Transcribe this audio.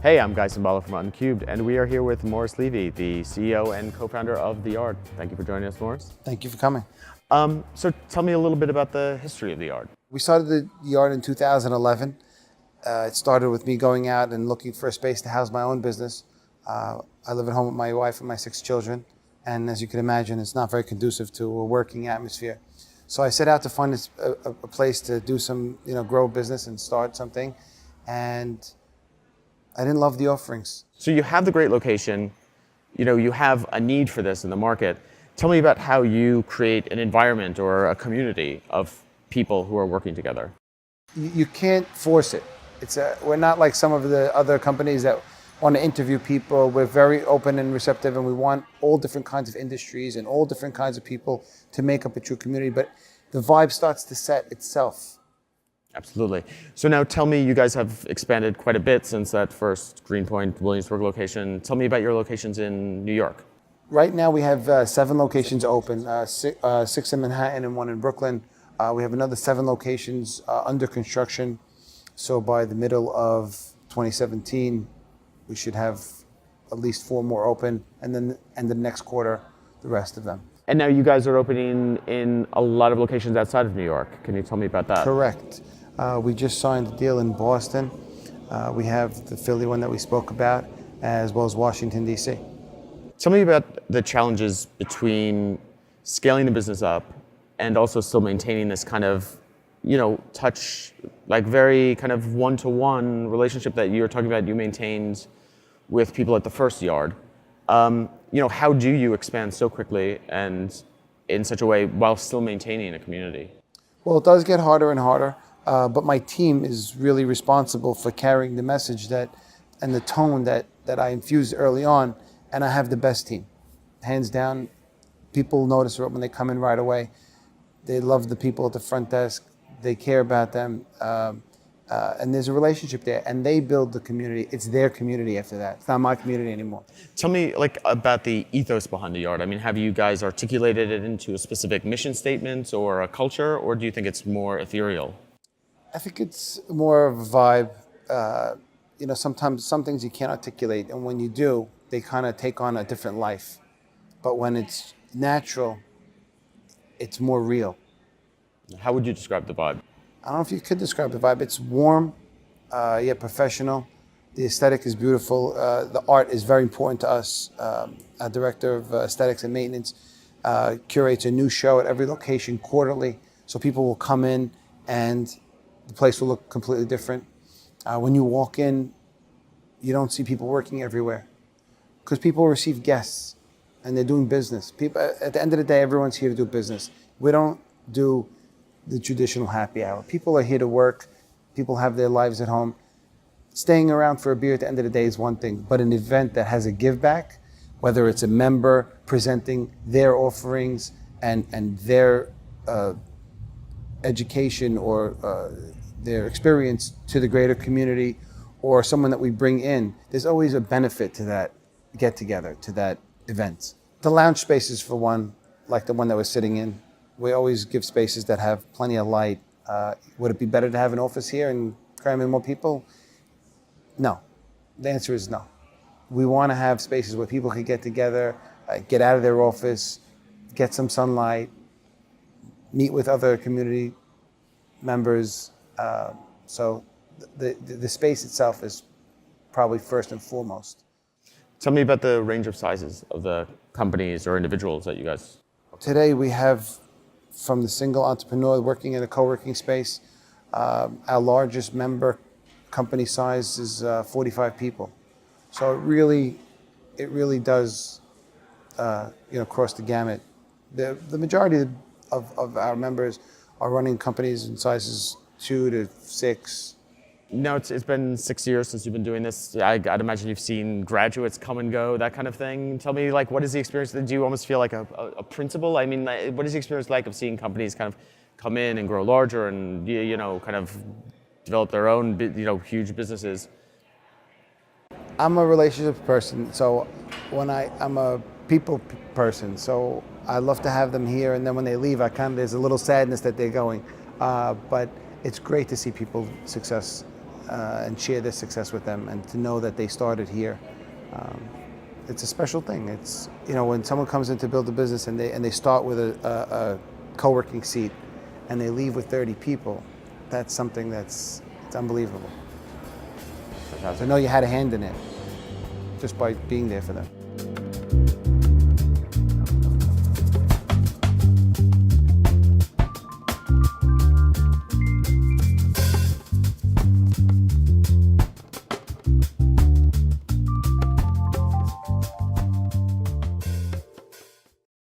Hey, I'm Guy Simbala from Uncubed, and we are here with Morris Levy, the CEO and co-founder of The Yard. Thank you for joining us, Morris. Thank you for coming. So tell me a little bit about the history of The Yard. We started the Yard in 2011. It started with me going out and looking for a space to house my own business. I live at home with my wife and my 6 children, and as you can imagine, it's not very conducive to a working atmosphere. So I set out to find a place to do some, grow a business and start something, and I didn't love the offerings. So you have the great location, you have a need for this in the market. Tell me about how you create an environment or a community of people who are working together. You can't force it. We're not like some of the other companies that want to interview people. We're very open and receptive, and we want all different kinds of industries and all different kinds of people to make up a true community. But the vibe starts to set itself. Absolutely. So now tell me, you guys have expanded quite a bit since that first Greenpoint, Williamsburg location. Tell me about your locations in New York. Right now we have 7 locations open, 6 in Manhattan and 1 in Brooklyn. We have another 7 locations under construction. So by the middle of 2017, we should have at least 4 more open, and then the next quarter, the rest of them. And now you guys are opening in a lot of locations outside of New York. Can you tell me about that? Correct. We just signed a deal in Boston. We have the Philly one that we spoke about, as well as Washington, D.C. Tell me about the challenges between scaling the business up and also still maintaining this kind of, touch, like very kind of one-to-one relationship that you were talking about you maintained with people at the first Yard. How do you expand so quickly and in such a way while still maintaining a community? Well, it does get harder and harder, but my team is really responsible for carrying the message and the tone that I infused early on, and I have the best team. Hands down, people notice it when they come in right away. They love the people at the front desk. They care about them, and there's a relationship there, and they build the community. It's their community after that. It's not my community anymore. Tell me about the ethos behind the Yard. I mean, have you guys articulated it into a specific mission statement or a culture, or do you think it's more ethereal? I think it's more of a vibe. Sometimes some things you can't articulate, and when you do, they kind of take on a different life. But when it's natural, it's more real. How would you describe the vibe? I don't know if you could describe the vibe. It's warm, yet professional. The aesthetic is beautiful. The art is very important to us. Our director of aesthetics and maintenance curates a new show at every location quarterly, so people will come in and the place will look completely different. When you walk in, you don't see people working everywhere because people receive guests and they're doing business. People, at the end of the day, everyone's here to do business. We don't do the traditional happy hour. People are here to work. People have their lives at home. Staying around for a beer at the end of the day is one thing, but an event that has a give back, whether it's a member presenting their offerings and their education or their experience to the greater community, or someone that we bring in, there's always a benefit to that get together, to that event. The lounge spaces, for one, like the one that we're sitting in, we always give spaces that have plenty of light. Would it be better to have an office here and cram in more people? No. The answer is no. We want to have spaces where people can get together, get out of their office, get some sunlight, meet with other community members. So the space itself is probably first and foremost. Tell me about the range of sizes of the companies or individuals that you guys... Today we have, from the single entrepreneur working in a co-working space, our largest member company size is 45 people. So it really does cross the gamut. The majority of our members are running companies in sizes 2 to 6. No, it's been 6 years since you've been doing this. I'd imagine you've seen graduates come and go, that kind of thing. Tell me, what is the experience? Do you almost feel like a principal? I mean, what is the experience like of seeing companies kind of come in and grow larger and, kind of develop their own, huge businesses? I'm a relationship person, so I'm a people person, so I love to have them here, and then when they leave, there's a little sadness that they're going. But it's great to see people's success and share their success with them, and to know that they started here. It's a special thing. It's, you know, when someone comes in to build a business and they start with a co-working seat and they leave with 30 people, that's something it's unbelievable. So know you had a hand in it just by being there for them.